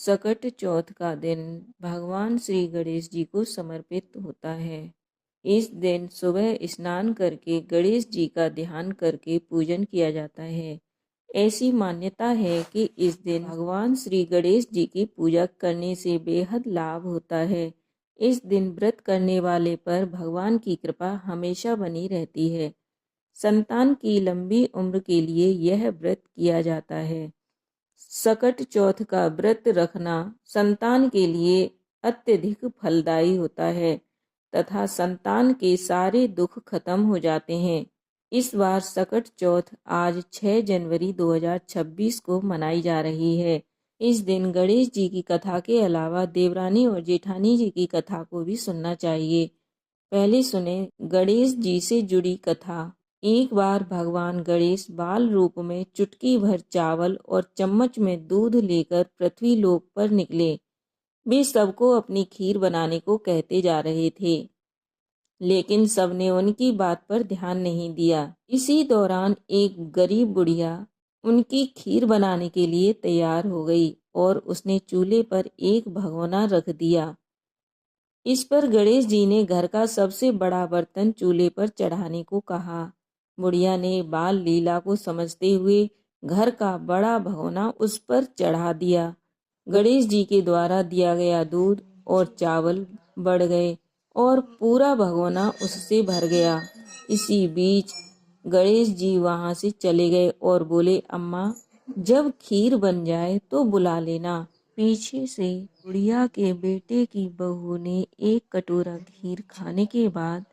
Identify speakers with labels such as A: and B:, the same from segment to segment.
A: सकट चौथ का दिन भगवान श्री गणेश जी को समर्पित होता है। इस दिन सुबह स्नान करके गणेश जी का ध्यान करके पूजन किया जाता है। ऐसी मान्यता है कि इस दिन भगवान श्री गणेश जी की पूजा करने से बेहद लाभ होता है। इस दिन व्रत करने वाले पर भगवान की कृपा हमेशा बनी रहती है। संतान की लंबी उम्र के लिए यह व्रत किया जाता है। सकट चौथ का व्रत रखना संतान के लिए अत्यधिक फलदायी होता है तथा संतान के सारे दुख खत्म हो जाते हैं। इस बार सकट चौथ आज 6 जनवरी 2026 को मनाई जा रही है। इस दिन गणेश जी की कथा के अलावा देवरानी और जेठानी जी की कथा को भी सुनना चाहिए। पहले सुने गणेश जी से जुड़ी कथा। एक बार भगवान गणेश बाल रूप में चुटकी भर चावल और चम्मच में दूध लेकर पृथ्वी लोक पर निकले। वे सबको अपनी खीर बनाने को कहते जा रहे थे, लेकिन सबने उनकी बात पर ध्यान नहीं दिया। इसी दौरान एक गरीब बुढ़िया उनकी खीर बनाने के लिए तैयार हो गई और उसने चूल्हे पर एक भगोना रख दिया। इस पर गणेश जी ने घर का सबसे बड़ा बर्तन चूल्हे पर चढ़ाने को कहा। बुढ़िया ने बाल लीला को समझते हुए घर का बड़ा भगोना उस पर चढ़ा दिया। गणेश जी के द्वारा दिया गया दूध और चावल बढ़ गए और पूरा भगोना उससे भर गया। इसी बीच गणेश जी वहां से चले गए और बोले, अम्मा, जब खीर बन जाए तो बुला लेना। पीछे से बुढ़िया के बेटे की बहू ने एक कटोरा खीर खाने के बाद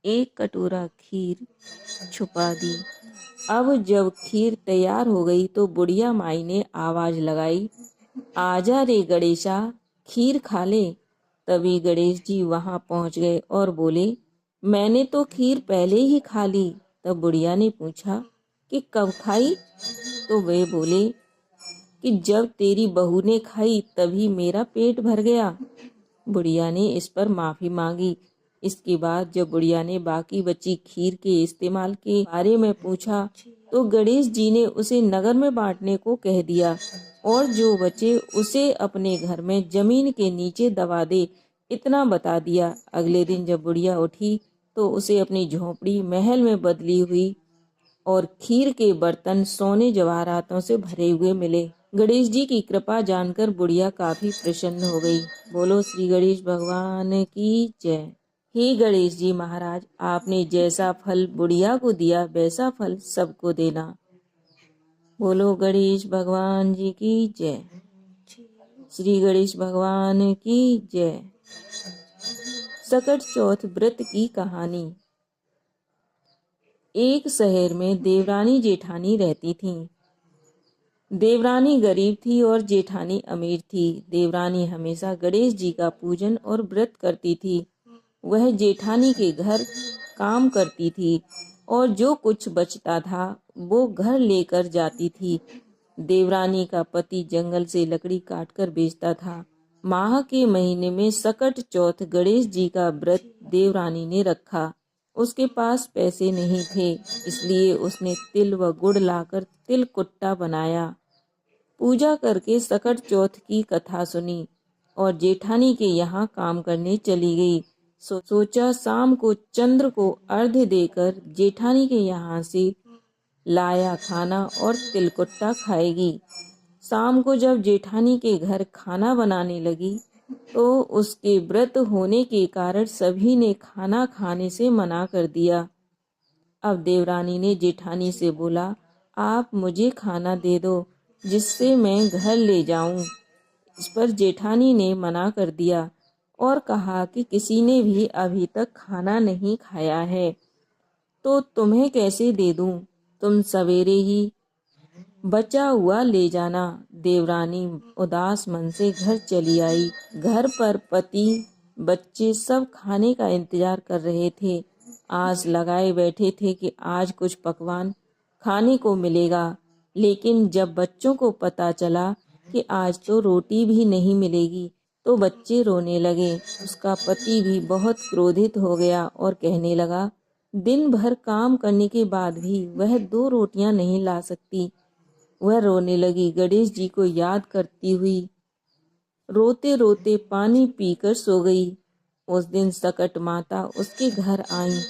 A: एक कटोरा खीर छुपा दी। अब जब खीर तैयार हो गई तो बुढ़िया माई ने आवाज लगाई, आजा रे गणेशा, खीर खा ले। तभी गणेश जी वहां पहुंच गए और बोले, मैंने तो खीर पहले ही खा ली। तब बुढ़िया ने पूछा कि कब खाई? तो वे बोले कि जब तेरी बहू ने खाई तभी मेरा पेट भर गया। बुढ़िया ने इस पर माफी मांगी। इसके बाद जब बुढ़िया ने बाकी बची खीर के इस्तेमाल के बारे में पूछा तो गणेश जी ने उसे नगर में बांटने को कह दिया और जो बचे उसे अपने घर में जमीन के नीचे दबा दे, इतना बता दिया। अगले दिन जब बुढ़िया उठी तो उसे अपनी झोपड़ी महल में बदली हुई और खीर के बर्तन सोने जवाहरातों से भरे हुए मिले। गणेश जी की कृपा जानकर बुढ़िया काफी प्रसन्न हो गई। बोलो श्री गणेश भगवान की जय। हे गणेश जी महाराज, आपने जैसा फल बुढ़िया को दिया वैसा फल सबको देना। बोलो गणेश भगवान जी की जय। श्री गणेश भगवान की जय। सकट चौथ व्रत की कहानी। एक शहर में देवरानी जेठानी रहती थीं। देवरानी गरीब थी और जेठानी अमीर थी। देवरानी हमेशा गणेश जी का पूजन और व्रत करती थी। वह जेठानी के घर काम करती थी और जो कुछ बचता था वो घर लेकर जाती थी। देवरानी का पति जंगल से लकड़ी काटकर बेचता था। माह के महीने में सकट चौथ गणेश जी का व्रत देवरानी ने रखा। उसके पास पैसे नहीं थे, इसलिए उसने तिल व गुड़ लाकर तिल कुट्टा बनाया। पूजा करके सकट चौथ की कथा सुनी और जेठानी के यहाँ काम करने चली गई। सोचा शाम को चंद्र को अर्घ्य देकर जेठानी के यहाँ से लाया खाना और तिलकुट्टा खाएगी। शाम को जब जेठानी के घर खाना बनाने लगी तो उसके व्रत होने के कारण सभी ने खाना खाने से मना कर दिया। अब देवरानी ने जेठानी से बोला, आप मुझे खाना दे दो जिससे मैं घर ले जाऊं। इस पर जेठानी ने मना कर दिया और कहा कि किसी ने भी अभी तक खाना नहीं खाया है तो तुम्हें कैसे दे दूं, तुम सवेरे ही बचा हुआ ले जाना। देवरानी उदास मन से घर चली आई। घर पर पति बच्चे सब खाने का इंतजार कर रहे थे। आस लगाए बैठे थे कि आज कुछ पकवान खाने को मिलेगा, लेकिन जब बच्चों को पता चला कि आज तो रोटी भी नहीं मिलेगी तो बच्चे रोने लगे। उसका पति भी बहुत क्रोधित हो गया और कहने लगा, दिन भर काम करने के बाद भी वह 2 रोटियां नहीं ला सकती। वह रोने लगी। गणेश जी को याद करती हुई रोते रोते पानी पीकर सो गई। उस दिन सकट माता उसके घर आई।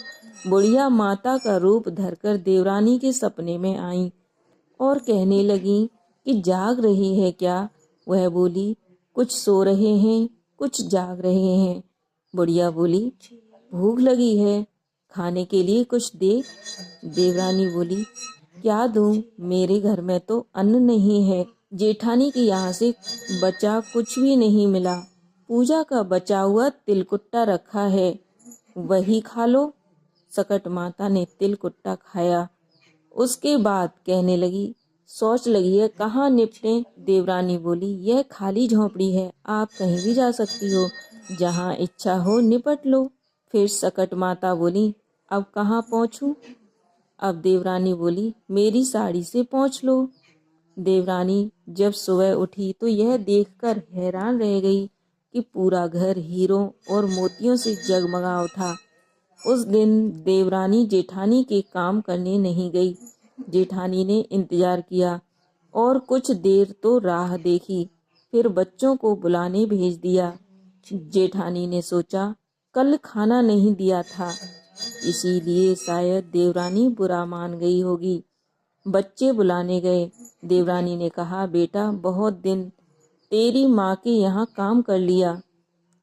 A: बुढ़िया माता का रूप धरकर देवरानी के सपने में आई और कहने लगी कि जाग रही है क्या? वह बोली, कुछ सो रहे हैं, कुछ जाग रहे हैं। बुढ़िया बोली, भूख लगी है, खाने के लिए कुछ दे। देवरानी बोली, क्या दूं? मेरे घर में तो अन्न नहीं है। जेठानी के यहाँ से बचा कुछ भी नहीं मिला। पूजा का बचा हुआ तिलकुट्टा रखा है, वही खा लो। सकट माता ने तिलकुट्टा खाया। उसके बाद कहने लगी, सोच लगी है कहाँ निपटे। देवरानी बोली, यह खाली झोंपड़ी है, आप कहीं भी जा सकती हो, जहाँ इच्छा हो निपट लो। फिर सकट माता बोली, अब कहाँ पहुँचूं? अब देवरानी बोली, मेरी साड़ी से पहुँच लो। देवरानी जब सुबह उठी तो यह देखकर हैरान रह गई कि पूरा घर हीरों और मोतियों से जगमगा उठा। उस दिन देवरानी जेठानी के काम करने नहीं गई। जेठानी ने इंतजार किया और कुछ देर तो राह देखी, फिर बच्चों को बुलाने भेज दिया। जेठानी ने सोचा, कल खाना नहीं दिया था, इसीलिए शायद देवरानी बुरा मान गई होगी। बच्चे बुलाने गए। देवरानी ने कहा, बेटा बहुत दिन तेरी माँ के यहाँ काम कर लिया।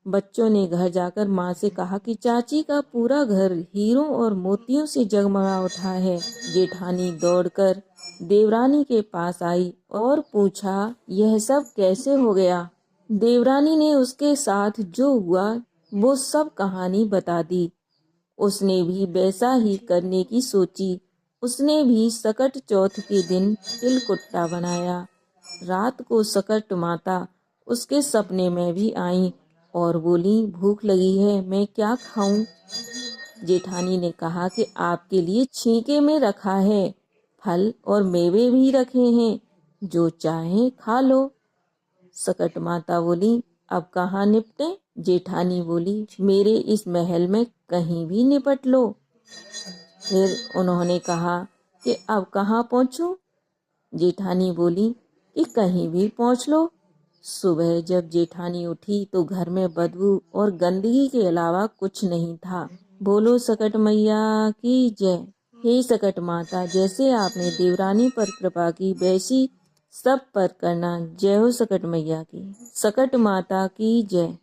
A: बच्चों ने घर जाकर माँ से कहा कि चाची का पूरा घर हीरों और मोतियों से जगमगा उठा है। जेठानी दौड़कर देवरानी के पास आई और पूछा, यह सब कैसे हो गया? देवरानी ने उसके साथ जो हुआ वो सब कहानी बता दी। उसने भी वैसा ही करने की सोची। उसने भी सकट चौथ के दिन तिलकुट्टा बनाया। रात को सकट माता उसके सपने में भी आई और बोली, भूख लगी है, मैं क्या खाऊं? जेठानी ने कहा कि आपके लिए छींके में रखा है, फल और मेवे भी रखे हैं, जो चाहे खा लो। सकट माता बोली, अब कहाँ निपटे? जेठानी बोली, मेरे इस महल में कहीं भी निपट लो। फिर उन्होंने कहा कि अब कहाँ पहुँचूं? जेठानी बोली कि कहीं भी पहुँच लो। सुबह जब जेठानी उठी तो घर में बदबू और गंदगी के अलावा कुछ नहीं था। बोलो सकट मैया की जय। हे सकट माता, जैसे आपने देवरानी पर कृपा की वैसी सब पर करना। जय हो सकट मैया की। सकट माता की जय।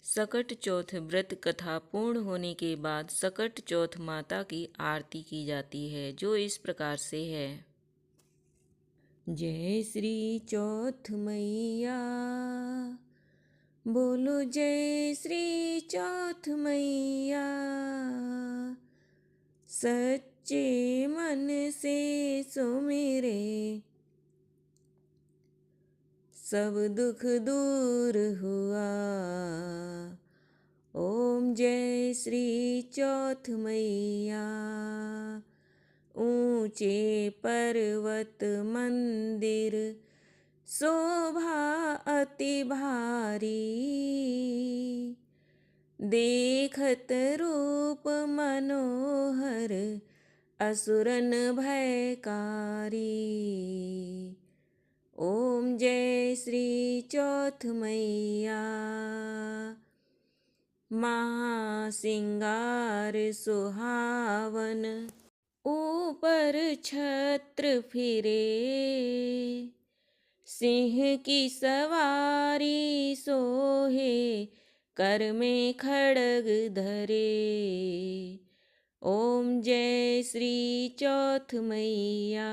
A: सकट चौथ व्रत कथा पूर्ण होने के बाद सकट चौथ माता की आरती की जाती है, जो इस प्रकार से है। जय श्री चौथ मैया, बोलो जय श्री चौथ मैया। सच्चे मन से सुमिरे, सब दुख दूर हुआ। ओम जय श्री चौथ मैया। ऊंचे पर्वत मंदिर शोभा अति भारी, देखत रूप मनोहर असुरन भयकारी। ओम जय श्री चौथ मैया। महासिंगार सुहावन, ऊपर छत्र फिरे, सिंह की सवारी सोहे, कर में खड़ग धरे। ओम जय श्री चौथ मैया।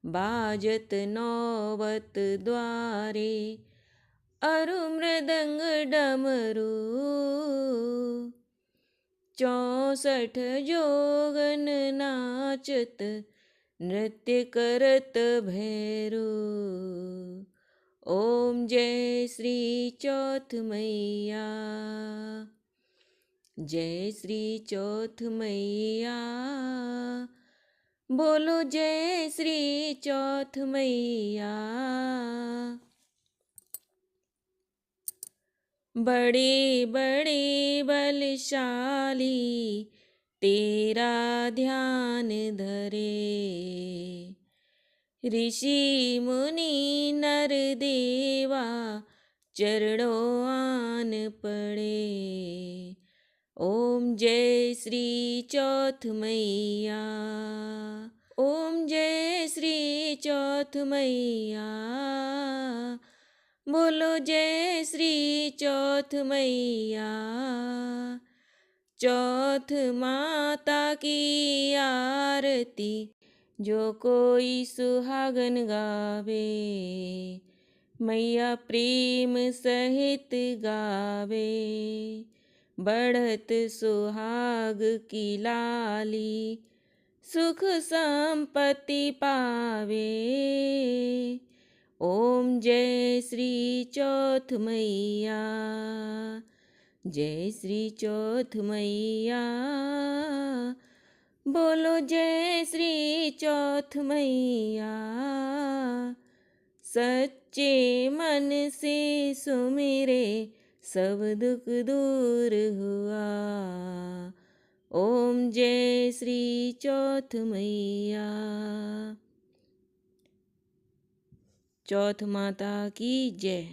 A: बाजत नौबत द्वारे, अरु मृदंग डमरू, 64 जोगन नाचत, नृत्य करत भैरू। ओम जय श्री चौथ मैया। जय श्री चौथ मैया, बोलो जय श्री चौथ मैया। बड़े बड़े बलशाली तेरा ध्यान धरे, ऋषि मुनि नर देवा चरणों आन पड़े। ओम जय श्री चौथ मैया, ओम जय श्री चौथ मैया, बोलो जय श्री चौथ मैया। चौथ माता की आरती जो कोई सुहागन गावे, मैया प्रेम सहित गावे। बढ़त सुहाग की लाली सुख संपत्ति पावे। ओम जय श्री चौथ मैया, जय श्री चौथ मैया, बोलो जय श्री चौथ मैया। सच्चे मन से सुमिरे सब दुख दूर हुआ। ओम जय श्री चौथ मैया। चौथ माता की जय।